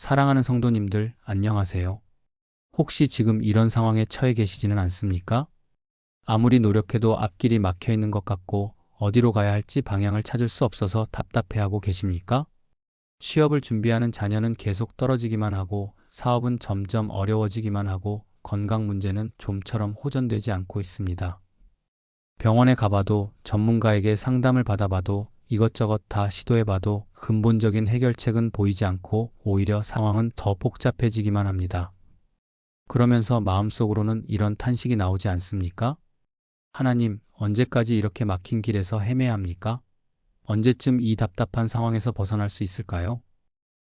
사랑하는 성도님들, 안녕하세요. 혹시 지금 이런 상황에 처해 계시지는 않습니까? 아무리 노력해도 앞길이 막혀 있는 것 같고 어디로 가야 할지 방향을 찾을 수 없어서 답답해하고 계십니까? 취업을 준비하는 자녀는 계속 떨어지기만 하고 사업은 점점 어려워지기만 하고 건강 문제는 좀처럼 호전되지 않고 있습니다. 병원에 가봐도 전문가에게 상담을 받아봐도 이것저것 다 시도해봐도 근본적인 해결책은 보이지 않고 오히려 상황은 더 복잡해지기만 합니다. 그러면서 마음속으로는 이런 탄식이 나오지 않습니까? 하나님, 언제까지 이렇게 막힌 길에서 헤매야 합니까? 언제쯤 이 답답한 상황에서 벗어날 수 있을까요?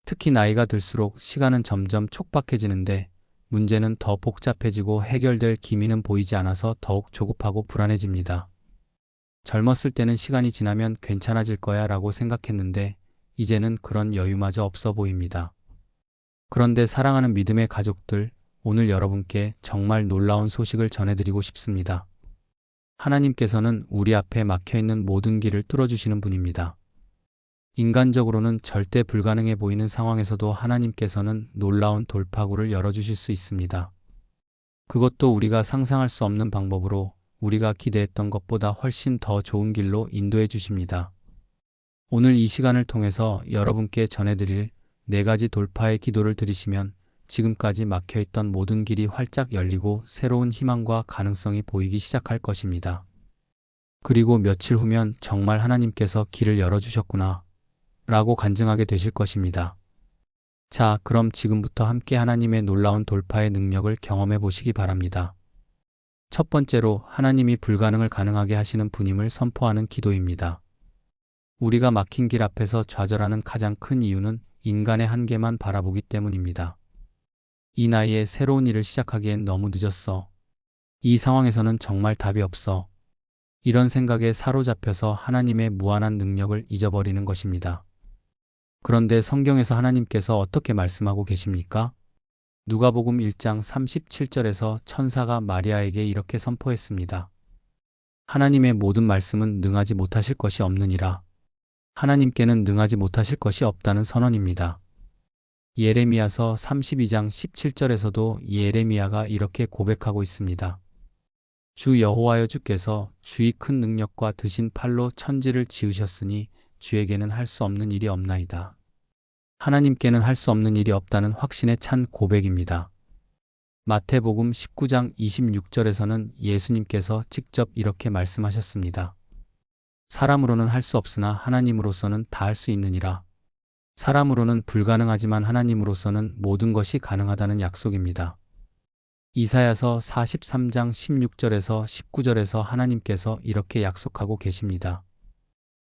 특히 나이가 들수록 시간은 점점 촉박해지는데 문제는 더 복잡해지고 해결될 기미는 보이지 않아서 더욱 조급하고 불안해집니다. 젊었을 때는 시간이 지나면 괜찮아질 거야 라고 생각했는데 이제는 그런 여유마저 없어 보입니다. 그런데 사랑하는 믿음의 가족들, 오늘 여러분께 정말 놀라운 소식을 전해드리고 싶습니다. 하나님께서는 우리 앞에 막혀있는 모든 길을 뚫어주시는 분입니다. 인간적으로는 절대 불가능해 보이는 상황에서도 하나님께서는 놀라운 돌파구를 열어주실 수 있습니다. 그것도 우리가 상상할 수 없는 방법으로 우리가 기대했던 것보다 훨씬 더 좋은 길로 인도해 주십니다. 오늘 이 시간을 통해서 여러분께 전해드릴 4가지 돌파의 기도를 드리시면 지금까지 막혀있던 모든 길이 활짝 열리고 새로운 희망과 가능성이 보이기 시작할 것입니다. 그리고 며칠 후면 정말 하나님께서 길을 열어주셨구나 라고 간증하게 되실 것입니다. 자, 그럼 지금부터 함께 하나님의 놀라운 돌파의 능력을 경험해 보시기 바랍니다. 첫 번째로 하나님이 불가능을 가능하게 하시는 분임을 선포하는 기도입니다. 우리가 막힌 길 앞에서 좌절하는 가장 큰 이유는 인간의 한계만 바라보기 때문입니다. 이 나이에 새로운 일을 시작하기엔 너무 늦었어. 이 상황에서는 정말 답이 없어. 이런 생각에 사로잡혀서 하나님의 무한한 능력을 잊어버리는 것입니다. 그런데 성경에서 하나님께서 어떻게 말씀하고 계십니까? 누가복음 1장 37절에서 천사가 마리아에게 이렇게 선포했습니다. 하나님의 모든 말씀은 능하지 못하실 것이 없느니라. 하나님께는 능하지 못하실 것이 없다는 선언입니다. 예레미야서 32장 17절에서도 예레미야가 이렇게 고백하고 있습니다. 주 여호와여, 주께서 주의 큰 능력과 드신 팔로 천지를 지으셨으니 주에게는 할 수 없는 일이 없나이다. 하나님께는 할 수 없는 일이 없다는 확신에 찬 고백입니다. 마태복음 19장 26절에서는 예수님께서 직접 이렇게 말씀하셨습니다. 사람으로는 할 수 없으나 하나님으로서는 다 할 수 있느니라. 사람으로는 불가능하지만 하나님으로서는 모든 것이 가능하다는 약속입니다. 이사야서 43장 16절에서 19절에서 하나님께서 이렇게 약속하고 계십니다.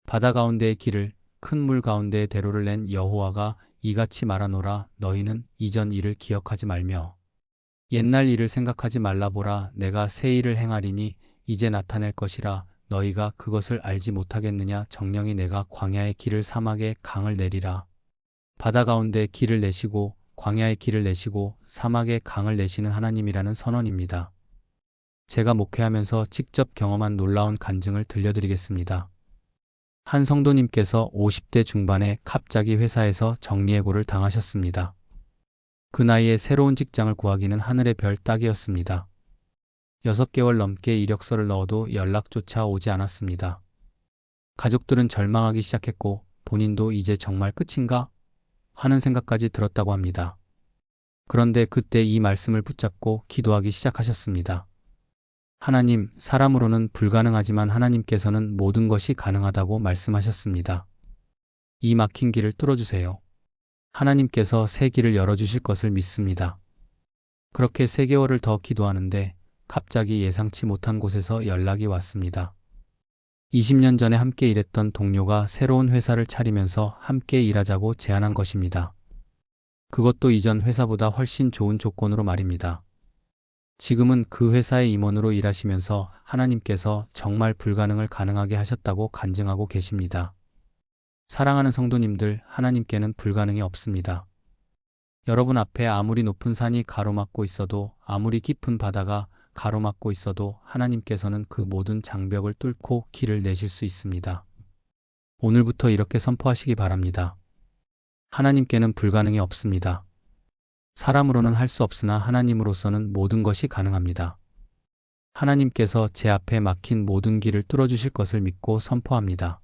바다 가운데의 길을 큰 물 가운데의 대로를 낸 여호와가 이같이 말하노라. 너희는 이전 일을 기억하지 말며 옛날 일을 생각하지 말라. 보라, 내가 새 일을 행하리니 이제 나타낼 것이라. 너희가 그것을 알지 못하겠느냐. 정령이 내가 광야의 길을 사막에 강을 내리라. 바다 가운데 길을 내시고 광야의 길을 내시고 사막에 강을 내시는 하나님이라는 선언입니다. 제가 목회하면서 직접 경험한 놀라운 간증을 들려드리겠습니다. 한 성도님께서 50대 중반에 갑자기 회사에서 정리해고를 당하셨습니다. 그 나이에 새로운 직장을 구하기는 하늘의 별 따기였습니다. 6개월 넘게 이력서를 넣어도 연락조차 오지 않았습니다. 가족들은 절망하기 시작했고 본인도 이제 정말 끝인가 하는 생각까지 들었다고 합니다. 그런데 그때 이 말씀을 붙잡고 기도하기 시작하셨습니다. 하나님, 사람으로는 불가능하지만 하나님께서는 모든 것이 가능하다고 말씀하셨습니다. 이 막힌 길을 뚫어주세요. 하나님께서 새 길을 열어주실 것을 믿습니다. 그렇게 3개월을 더 기도하는데 갑자기 예상치 못한 곳에서 연락이 왔습니다. 20년 전에 함께 일했던 동료가 새로운 회사를 차리면서 함께 일하자고 제안한 것입니다. 그것도 이전 회사보다 훨씬 좋은 조건으로 말입니다. 지금은 그 회사의 임원으로 일하시면서 하나님께서 정말 불가능을 가능하게 하셨다고 간증하고 계십니다. 사랑하는 성도님들, 하나님께는 불가능이 없습니다. 여러분 앞에 아무리 높은 산이 가로막고 있어도 아무리 깊은 바다가 가로막고 있어도 하나님께서는 그 모든 장벽을 뚫고 길을 내실 수 있습니다. 오늘부터 이렇게 선포하시기 바랍니다. 하나님께는 불가능이 없습니다. 사람으로는 할 수 없으나 하나님으로서는 모든 것이 가능합니다. 하나님께서 제 앞에 막힌 모든 길을 뚫어주실 것을 믿고 선포합니다.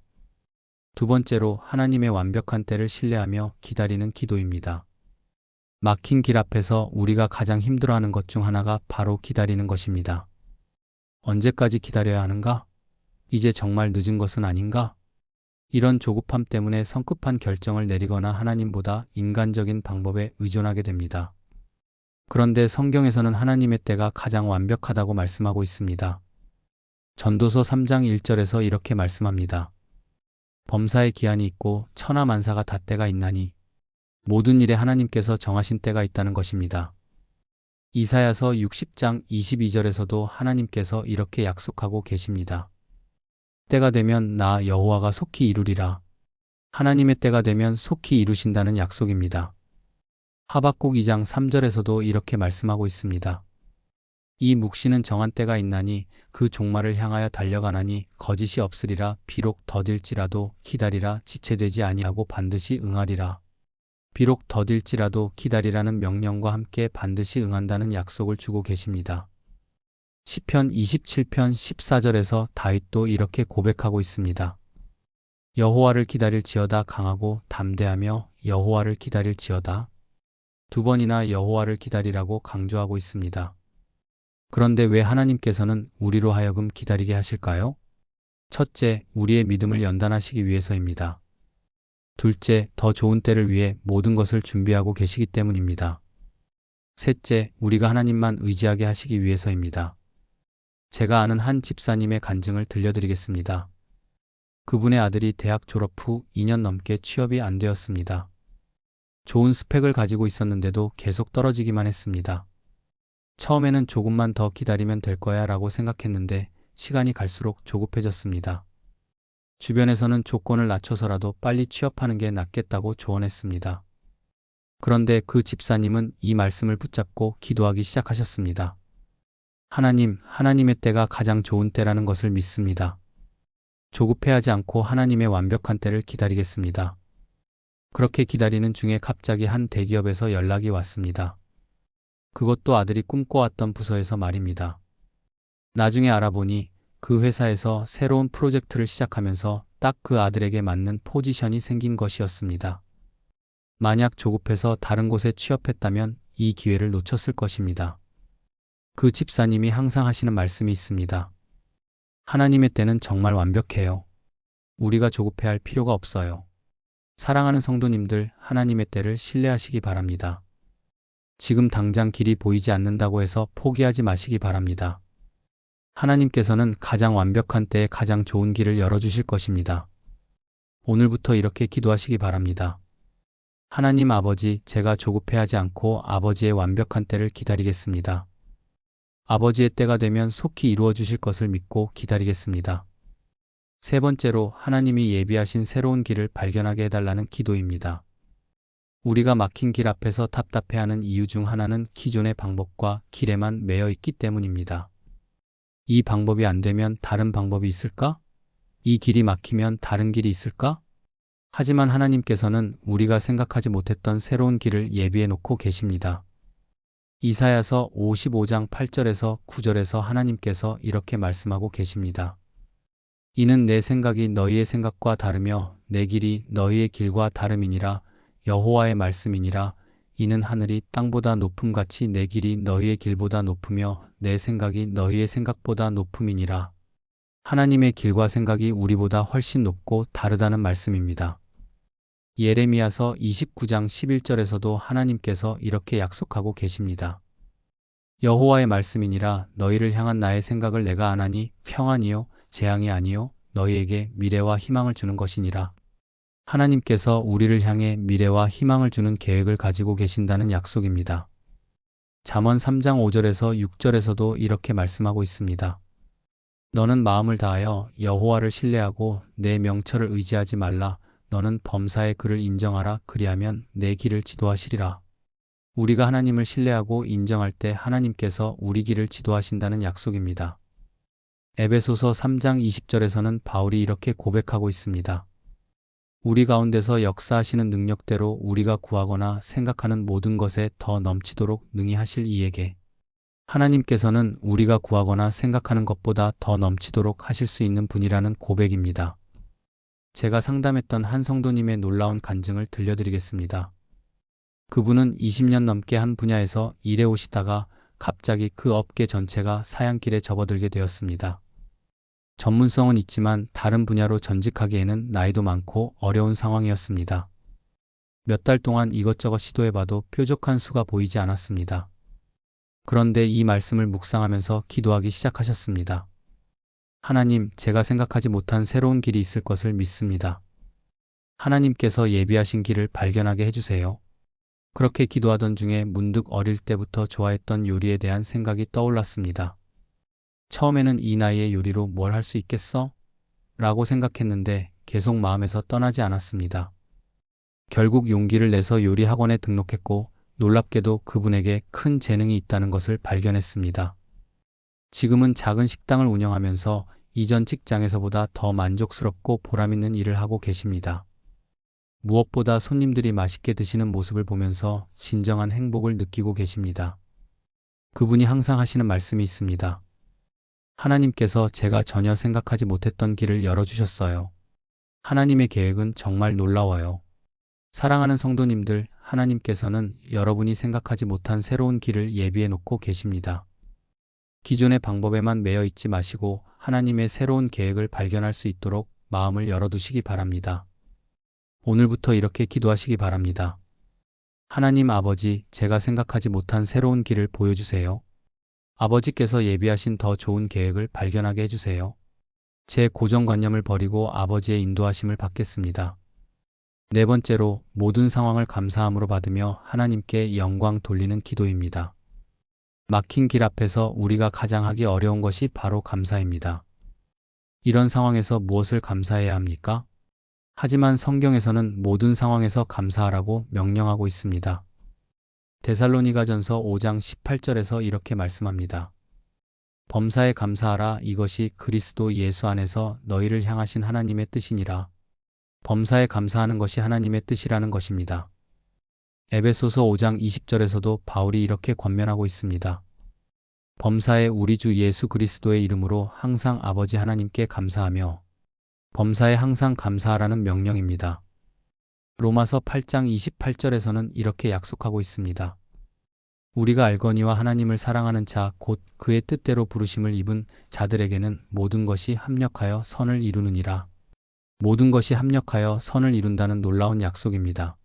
두 번째로 하나님의 완벽한 때를 신뢰하며 기다리는 기도입니다. 막힌 길 앞에서 우리가 가장 힘들어하는 것 중 하나가 바로 기다리는 것입니다. 언제까지 기다려야 하는가? 이제 정말 늦은 것은 아닌가? 이런 조급함 때문에 성급한 결정을 내리거나 하나님보다 인간적인 방법에 의존하게 됩니다. 그런데 성경에서는 하나님의 때가 가장 완벽하다고 말씀하고 있습니다. 전도서 3장 1절에서 이렇게 말씀합니다. 범사의 기한이 있고 천하 만사가 다 때가 있나니 모든 일에 하나님께서 정하신 때가 있다는 것입니다. 이사야서 60장 22절에서도 하나님께서 이렇게 약속하고 계십니다. 때가 되면 나 여호와가 속히 이루리라. 하나님의 때가 되면 속히 이루신다는 약속입니다. 하박국 2장 3절에서도 이렇게 말씀하고 있습니다. 이 묵시는 정한 때가 있나니 그 종말을 향하여 달려가나니 거짓이 없으리라. 비록 더딜지라도 기다리라. 지체되지 아니하고 반드시 응하리라. 비록 더딜지라도 기다리라는 명령과 함께 반드시 응한다는 약속을 주고 계십니다. 시편 27편 14절에서 다윗도 이렇게 고백하고 있습니다. 여호와를 기다릴지어다. 강하고 담대하며 여호와를 기다릴지어다. 두 번이나 여호와를 기다리라고 강조하고 있습니다. 그런데 왜 하나님께서는 우리로 하여금 기다리게 하실까요? 첫째, 우리의 믿음을 연단하시기 위해서입니다. 둘째, 더 좋은 때를 위해 모든 것을 준비하고 계시기 때문입니다. 셋째, 우리가 하나님만 의지하게 하시기 위해서입니다. 제가 아는 한 집사님의 간증을 들려드리겠습니다. 그분의 아들이 대학 졸업 후 2년 넘게 취업이 안 되었습니다. 좋은 스펙을 가지고 있었는데도 계속 떨어지기만 했습니다. 처음에는 조금만 더 기다리면 될 거야 라고 생각했는데 시간이 갈수록 조급해졌습니다. 주변에서는 조건을 낮춰서라도 빨리 취업하는 게 낫겠다고 조언했습니다. 그런데 그 집사님은 이 말씀을 붙잡고 기도하기 시작하셨습니다. 하나님, 하나님의 때가 가장 좋은 때라는 것을 믿습니다. 조급해하지 않고 하나님의 완벽한 때를 기다리겠습니다. 그렇게 기다리는 중에 갑자기 한 대기업에서 연락이 왔습니다. 그것도 아들이 꿈꿔왔던 부서에서 말입니다. 나중에 알아보니 그 회사에서 새로운 프로젝트를 시작하면서 딱 그 아들에게 맞는 포지션이 생긴 것이었습니다. 만약 조급해서 다른 곳에 취업했다면 이 기회를 놓쳤을 것입니다. 그 집사님이 항상 하시는 말씀이 있습니다. 하나님의 때는 정말 완벽해요. 우리가 조급해할 필요가 없어요. 사랑하는 성도님들, 하나님의 때를 신뢰하시기 바랍니다. 지금 당장 길이 보이지 않는다고 해서 포기하지 마시기 바랍니다. 하나님께서는 가장 완벽한 때에 가장 좋은 길을 열어주실 것입니다. 오늘부터 이렇게 기도하시기 바랍니다. 하나님 아버지, 제가 조급해하지 않고 아버지의 완벽한 때를 기다리겠습니다. 아버지의 때가 되면 속히 이루어 주실 것을 믿고 기다리겠습니다. 세 번째로 하나님이 예비하신 새로운 길을 발견하게 해달라는 기도입니다. 우리가 막힌 길 앞에서 답답해하는 이유 중 하나는 기존의 방법과 길에만 매여 있기 때문입니다. 이 방법이 안 되면 다른 방법이 있을까? 이 길이 막히면 다른 길이 있을까? 하지만 하나님께서는 우리가 생각하지 못했던 새로운 길을 예비해 놓고 계십니다. 이사야서 55장 8절에서 9절에서 하나님께서 이렇게 말씀하고 계십니다. 이는 내 생각이 너희의 생각과 다르며 내 길이 너희의 길과 다름이니라. 여호와의 말씀이니라. 이는 하늘이 땅보다 높음같이 내 길이 너희의 길보다 높으며 내 생각이 너희의 생각보다 높음이니라. 하나님의 길과 생각이 우리보다 훨씬 높고 다르다는 말씀입니다. 예레미야서 29장 11절에서도 하나님께서 이렇게 약속하고 계십니다. 여호와의 말씀이니라. 너희를 향한 나의 생각을 내가 아나니 평안이요 재앙이 아니요 너희에게 미래와 희망을 주는 것이니라. 하나님께서 우리를 향해 미래와 희망을 주는 계획을 가지고 계신다는 약속입니다. 잠언 3장 5절에서 6절에서도 이렇게 말씀하고 있습니다. 너는 마음을 다하여 여호와를 신뢰하고 내 명철을 의지하지 말라. 너는 범사의 그를 인정하라. 그리하면 내 길을 지도하시리라. 우리가 하나님을 신뢰하고 인정할 때 하나님께서 우리 길을 지도하신다는 약속입니다. 에베소서 3장 20절에서는 바울이 이렇게 고백하고 있습니다. 우리 가운데서 역사하시는 능력대로 우리가 구하거나 생각하는 모든 것에 더 넘치도록 능히 하실 이에게 하나님께서는 우리가 구하거나 생각하는 것보다 더 넘치도록 하실 수 있는 분이라는 고백입니다. 제가 상담했던 한 성도님의 놀라운 간증을 들려드리겠습니다. 그분은 20년 넘게 한 분야에서 일해 오시다가 갑자기 그 업계 전체가 사양길에 접어들게 되었습니다. 전문성은 있지만 다른 분야로 전직하기에는 나이도 많고 어려운 상황이었습니다. 몇 달 동안 이것저것 시도해봐도 뾰족한 수가 보이지 않았습니다. 그런데 이 말씀을 묵상하면서 기도하기 시작하셨습니다. 하나님, 제가 생각하지 못한 새로운 길이 있을 것을 믿습니다. 하나님께서 예비하신 길을 발견하게 해주세요. 그렇게 기도하던 중에 문득 어릴 때부터 좋아했던 요리에 대한 생각이 떠올랐습니다. 처음에는 이 나이에 요리로 뭘 할 수 있겠어? 라고 생각했는데 계속 마음에서 떠나지 않았습니다. 결국 용기를 내서 요리 학원에 등록했고 놀랍게도 그분에게 큰 재능이 있다는 것을 발견했습니다. 지금은 작은 식당을 운영하면서 이전 직장에서보다 더 만족스럽고 보람있는 일을 하고 계십니다. 무엇보다 손님들이 맛있게 드시는 모습을 보면서 진정한 행복을 느끼고 계십니다. 그분이 항상 하시는 말씀이 있습니다. 하나님께서 제가 전혀 생각하지 못했던 길을 열어주셨어요. 하나님의 계획은 정말 놀라워요. 사랑하는 성도님들, 하나님께서는 여러분이 생각하지 못한 새로운 길을 예비해 놓고 계십니다. 기존의 방법에만 매여 있지 마시고 하나님의 새로운 계획을 발견할 수 있도록 마음을 열어두시기 바랍니다. 오늘부터 이렇게 기도하시기 바랍니다. 하나님 아버지, 제가 생각하지 못한 새로운 길을 보여주세요. 아버지께서 예비하신 더 좋은 계획을 발견하게 해주세요. 제 고정관념을 버리고 아버지의 인도하심을 받겠습니다. 네 번째로, 모든 상황을 감사함으로 받으며 하나님께 영광 돌리는 기도입니다. 막힌 길 앞에서 우리가 가장 하기 어려운 것이 바로 감사입니다. 이런 상황에서 무엇을 감사해야 합니까? 하지만 성경에서는 모든 상황에서 감사하라고 명령하고 있습니다. 데살로니가전서 5장 18절에서 이렇게 말씀합니다. 범사에 감사하라. 이것이 그리스도 예수 안에서 너희를 향하신 하나님의 뜻이니라. 범사에 감사하는 것이 하나님의 뜻이라는 것입니다. 에베소서 5장 20절에서도 바울이 이렇게 권면하고 있습니다. 범사에 우리 주 예수 그리스도의 이름으로 항상 아버지 하나님께 감사하며 범사에 항상 감사하라는 명령입니다. 로마서 8장 28절에서는 이렇게 약속하고 있습니다. 우리가 알거니와 하나님을 사랑하는 자 곧 그의 뜻대로 부르심을 입은 자들에게는 모든 것이 합력하여 선을 이루느니라. 모든 것이 합력하여 선을 이룬다는 놀라운 약속입니다.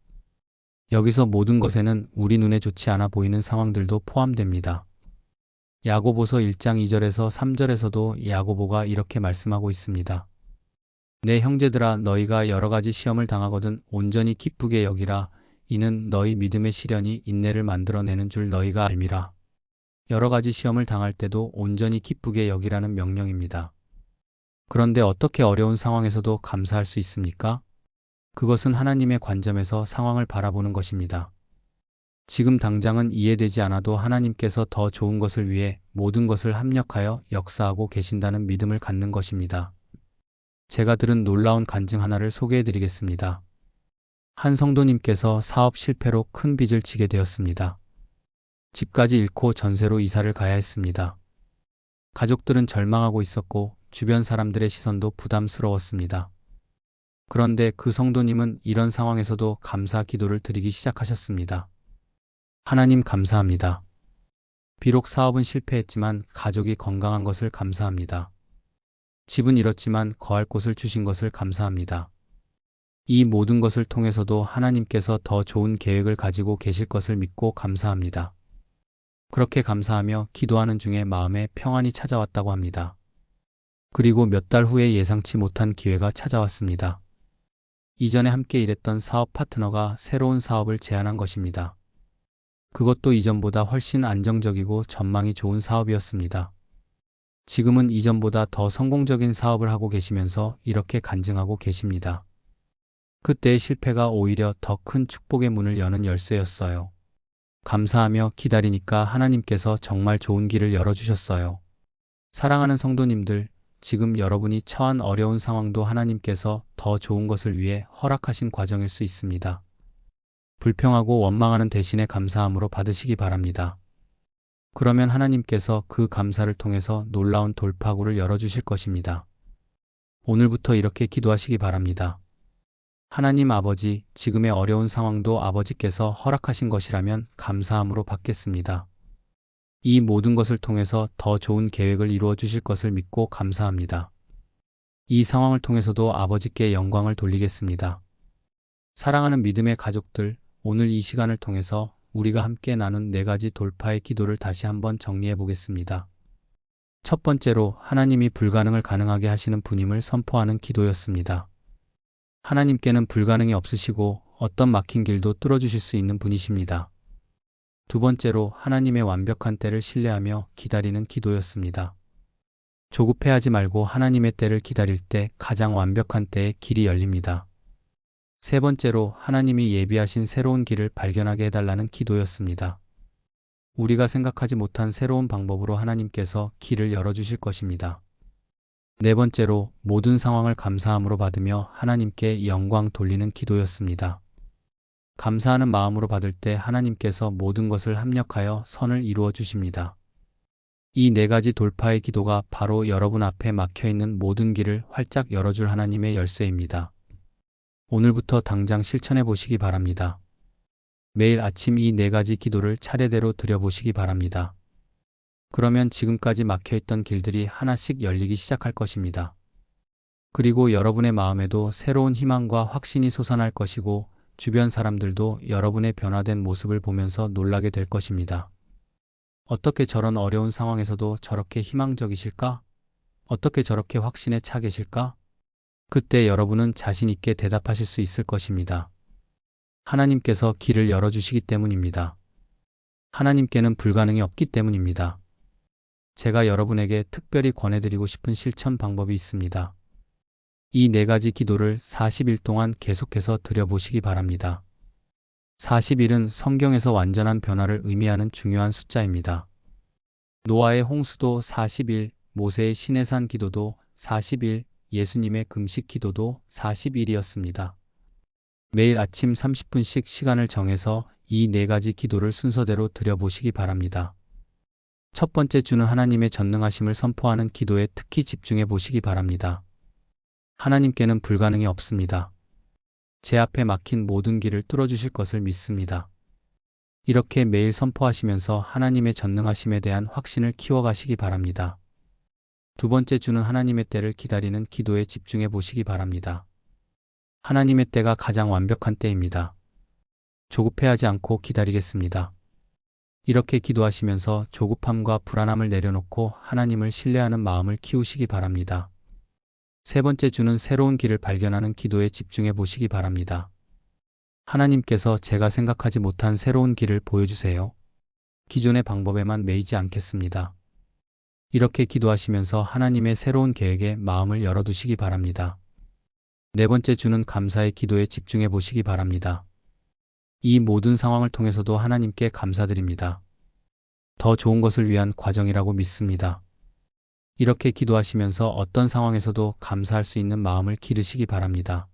여기서 모든 것에는 우리 눈에 좋지 않아 보이는 상황들도 포함됩니다. 야고보서 1장 2절에서 3절에서도 야고보가 이렇게 말씀하고 있습니다. 내 형제들아, 너희가 여러 가지 시험을 당하거든 온전히 기쁘게 여기라. 이는 너희 믿음의 시련이 인내를 만들어내는 줄 너희가 알미라. 여러 가지 시험을 당할 때도 온전히 기쁘게 여기라는 명령입니다. 그런데 어떻게 어려운 상황에서도 감사할 수 있습니까? 그것은 하나님의 관점에서 상황을 바라보는 것입니다. 지금 당장은 이해되지 않아도 하나님께서 더 좋은 것을 위해 모든 것을 합력하여 역사하고 계신다는 믿음을 갖는 것입니다. 제가 들은 놀라운 간증 하나를 소개해 드리겠습니다. 한 성도님께서 사업 실패로 큰 빚을 지게 되었습니다. 집까지 잃고 전세로 이사를 가야 했습니다. 가족들은 절망하고 있었고 주변 사람들의 시선도 부담스러웠습니다. 그런데 그 성도님은 이런 상황에서도 감사 기도를 드리기 시작하셨습니다. 하나님 감사합니다. 비록 사업은 실패했지만 가족이 건강한 것을 감사합니다. 집은 잃었지만 거할 곳을 주신 것을 감사합니다. 이 모든 것을 통해서도 하나님께서 더 좋은 계획을 가지고 계실 것을 믿고 감사합니다. 그렇게 감사하며 기도하는 중에 마음에 평안이 찾아왔다고 합니다. 그리고 몇 달 후에 예상치 못한 기회가 찾아왔습니다. 이전에 함께 일했던 사업 파트너가 새로운 사업을 제안한 것입니다. 그것도 이전보다 훨씬 안정적이고 전망이 좋은 사업이었습니다. 지금은 이전보다 더 성공적인 사업을 하고 계시면서 이렇게 간증하고 계십니다. 그때의 실패가 오히려 더 큰 축복의 문을 여는 열쇠였어요. 감사하며 기다리니까 하나님께서 정말 좋은 길을 열어주셨어요. 사랑하는 성도님들, 지금 여러분이 처한 어려운 상황도 하나님께서 더 좋은 것을 위해 허락하신 과정일 수 있습니다. 불평하고 원망하는 대신에 감사함으로 받으시기 바랍니다. 그러면 하나님께서 그 감사를 통해서 놀라운 돌파구를 열어주실 것입니다. 오늘부터 이렇게 기도하시기 바랍니다. 하나님 아버지, 지금의 어려운 상황도 아버지께서 허락하신 것이라면 감사함으로 받겠습니다. 이 모든 것을 통해서 더 좋은 계획을 이루어 주실 것을 믿고 감사합니다. 이 상황을 통해서도 아버지께 영광을 돌리겠습니다. 사랑하는 믿음의 가족들, 오늘 이 시간을 통해서 우리가 함께 나눈 4가지 돌파의 기도를 다시 한번 정리해 보겠습니다. 첫 번째로 하나님이 불가능을 가능하게 하시는 분임을 선포하는 기도였습니다. 하나님께는 불가능이 없으시고 어떤 막힌 길도 뚫어주실 수 있는 분이십니다. 두 번째로 하나님의 완벽한 때를 신뢰하며 기다리는 기도였습니다. 조급해하지 말고 하나님의 때를 기다릴 때 가장 완벽한 때에 길이 열립니다. 세 번째로 하나님이 예비하신 새로운 길을 발견하게 해달라는 기도였습니다. 우리가 생각하지 못한 새로운 방법으로 하나님께서 길을 열어주실 것입니다. 네 번째로 모든 상황을 감사함으로 받으며 하나님께 영광 돌리는 기도였습니다. 감사하는 마음으로 받을 때 하나님께서 모든 것을 합력하여 선을 이루어 주십니다. 이 4가지 돌파의 기도가 바로 여러분 앞에 막혀있는 모든 길을 활짝 열어줄 하나님의 열쇠입니다. 오늘부터 당장 실천해 보시기 바랍니다. 매일 아침 이 4가지 기도를 차례대로 드려보시기 바랍니다. 그러면 지금까지 막혀있던 길들이 하나씩 열리기 시작할 것입니다. 그리고 여러분의 마음에도 새로운 희망과 확신이 솟아날 것이고 주변 사람들도 여러분의 변화된 모습을 보면서 놀라게 될 것입니다. 어떻게 저런 어려운 상황에서도 저렇게 희망적이실까? 어떻게 저렇게 확신에 차 계실까? 그때 여러분은 자신 있게 대답하실 수 있을 것입니다. 하나님께서 길을 열어주시기 때문입니다. 하나님께는 불가능이 없기 때문입니다. 제가 여러분에게 특별히 권해드리고 싶은 실천 방법이 있습니다. 이 4가지 기도를 40일 동안 계속해서 드려보시기 바랍니다. 40일은 성경에서 완전한 변화를 의미하는 중요한 숫자입니다. 노아의 홍수도 40일, 모세의 시내산 기도도 40일, 예수님의 금식 기도도 40일이었습니다. 매일 아침 30분씩 시간을 정해서 이 4가지 기도를 순서대로 드려보시기 바랍니다. 첫 번째 주는 하나님의 전능하심을 선포하는 기도에 특히 집중해 보시기 바랍니다. 하나님께는 불가능이 없습니다. 제 앞에 막힌 모든 길을 뚫어주실 것을 믿습니다. 이렇게 매일 선포하시면서 하나님의 전능하심에 대한 확신을 키워가시기 바랍니다. 두 번째 주는 하나님의 때를 기다리는 기도에 집중해 보시기 바랍니다. 하나님의 때가 가장 완벽한 때입니다. 조급해하지 않고 기다리겠습니다. 이렇게 기도하시면서 조급함과 불안함을 내려놓고 하나님을 신뢰하는 마음을 키우시기 바랍니다. 세 번째 주는 새로운 길을 발견하는 기도에 집중해 보시기 바랍니다. 하나님께서 제가 생각하지 못한 새로운 길을 보여주세요. 기존의 방법에만 매이지 않겠습니다. 이렇게 기도하시면서 하나님의 새로운 계획에 마음을 열어두시기 바랍니다. 네 번째 주는 감사의 기도에 집중해 보시기 바랍니다. 이 모든 상황을 통해서도 하나님께 감사드립니다. 더 좋은 것을 위한 과정이라고 믿습니다. 이렇게 기도하시면서 어떤 상황에서도 감사할 수 있는 마음을 기르시기 바랍니다.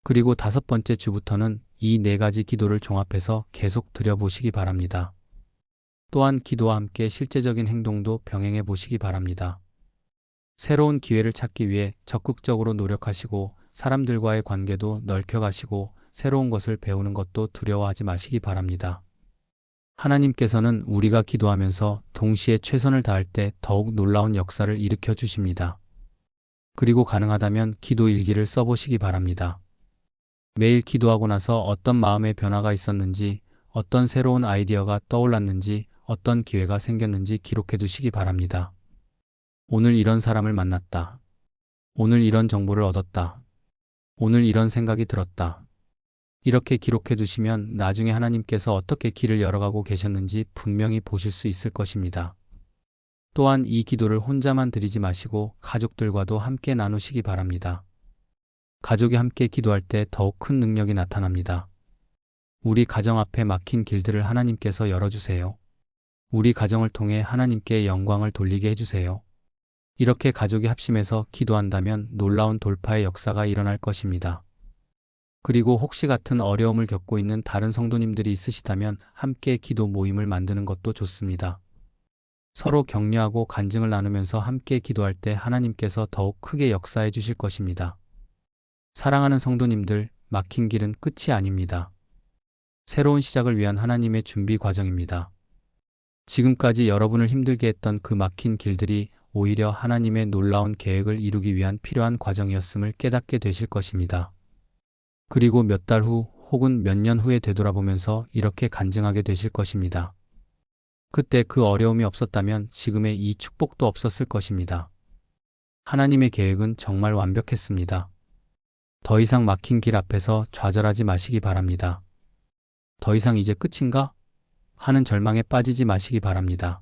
그리고 5번째 주부터는 이 4가지 기도를 종합해서 계속 드려보시기 바랍니다. 또한 기도와 함께 실제적인 행동도 병행해 보시기 바랍니다. 새로운 기회를 찾기 위해 적극적으로 노력하시고 사람들과의 관계도 넓혀가시고 새로운 것을 배우는 것도 두려워하지 마시기 바랍니다. 하나님께서는 우리가 기도하면서 동시에 최선을 다할 때 더욱 놀라운 역사를 일으켜 주십니다. 그리고 가능하다면 기도 일기를 써보시기 바랍니다. 매일 기도하고 나서 어떤 마음의 변화가 있었는지, 어떤 새로운 아이디어가 떠올랐는지, 어떤 기회가 생겼는지 기록해 두시기 바랍니다. 오늘 이런 사람을 만났다. 오늘 이런 정보를 얻었다. 오늘 이런 생각이 들었다. 이렇게 기록해 두시면 나중에 하나님께서 어떻게 길을 열어가고 계셨는지 분명히 보실 수 있을 것입니다. 또한 이 기도를 혼자만 드리지 마시고 가족들과도 함께 나누시기 바랍니다. 가족이 함께 기도할 때 더욱 큰 능력이 나타납니다. 우리 가정 앞에 막힌 길들을 하나님께서 열어주세요. 우리 가정을 통해 하나님께 영광을 돌리게 해주세요. 이렇게 가족이 합심해서 기도한다면 놀라운 돌파의 역사가 일어날 것입니다. 그리고 혹시 같은 어려움을 겪고 있는 다른 성도님들이 있으시다면 함께 기도 모임을 만드는 것도 좋습니다. 서로 격려하고 간증을 나누면서 함께 기도할 때 하나님께서 더욱 크게 역사해 주실 것입니다. 사랑하는 성도님들, 막힌 길은 끝이 아닙니다. 새로운 시작을 위한 하나님의 준비 과정입니다. 지금까지 여러분을 힘들게 했던 그 막힌 길들이 오히려 하나님의 놀라운 계획을 이루기 위한 필요한 과정이었음을 깨닫게 되실 것입니다. 그리고 몇 달 후 혹은 몇 년 후에 되돌아보면서 이렇게 간증하게 되실 것입니다. 그때 그 어려움이 없었다면 지금의 이 축복도 없었을 것입니다. 하나님의 계획은 정말 완벽했습니다. 더 이상 막힌 길 앞에서 좌절하지 마시기 바랍니다. 더 이상 이제 끝인가? 하는 절망에 빠지지 마시기 바랍니다.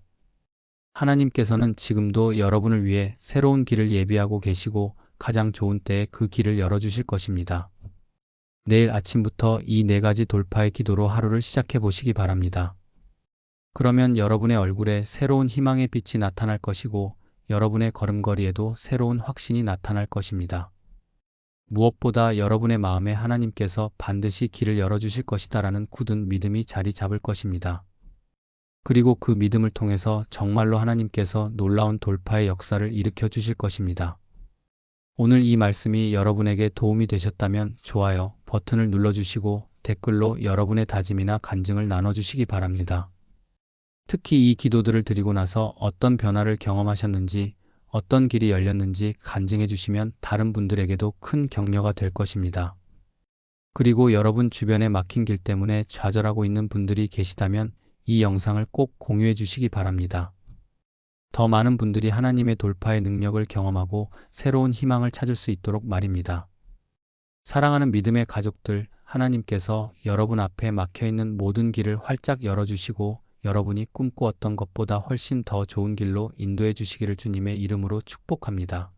하나님께서는 지금도 여러분을 위해 새로운 길을 예비하고 계시고 가장 좋은 때에 그 길을 열어주실 것입니다. 내일 아침부터 이 4가지 돌파의 기도로 하루를 시작해 보시기 바랍니다. 그러면 여러분의 얼굴에 새로운 희망의 빛이 나타날 것이고 여러분의 걸음걸이에도 새로운 확신이 나타날 것입니다. 무엇보다 여러분의 마음에 하나님께서 반드시 길을 열어주실 것이다라는 굳은 믿음이 자리 잡을 것입니다. 그리고 그 믿음을 통해서 정말로 하나님께서 놀라운 돌파의 역사를 일으켜 주실 것입니다. 오늘 이 말씀이 여러분에게 도움이 되셨다면 좋아요 버튼을 눌러주시고 댓글로 여러분의 다짐이나 간증을 나눠주시기 바랍니다. 특히 이 기도들을 드리고 나서 어떤 변화를 경험하셨는지, 어떤 길이 열렸는지 간증해 주시면 다른 분들에게도 큰 격려가 될 것입니다. 그리고 여러분 주변에 막힌 길 때문에 좌절하고 있는 분들이 계시다면 이 영상을 꼭 공유해 주시기 바랍니다. 더 많은 분들이 하나님의 돌파의 능력을 경험하고 새로운 희망을 찾을 수 있도록 말입니다. 사랑하는 믿음의 가족들, 하나님께서 여러분 앞에 막혀있는 모든 길을 활짝 열어주시고 여러분이 꿈꾸었던 것보다 훨씬 더 좋은 길로 인도해 주시기를 주님의 이름으로 축복합니다.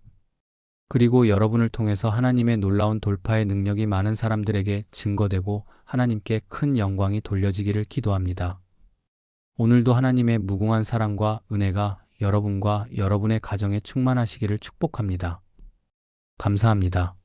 그리고 여러분을 통해서 하나님의 놀라운 돌파의 능력이 많은 사람들에게 증거되고 하나님께 큰 영광이 돌려지기를 기도합니다. 오늘도 하나님의 무궁한 사랑과 은혜가 여러분과 여러분의 가정에 충만하시기를 축복합니다. 감사합니다.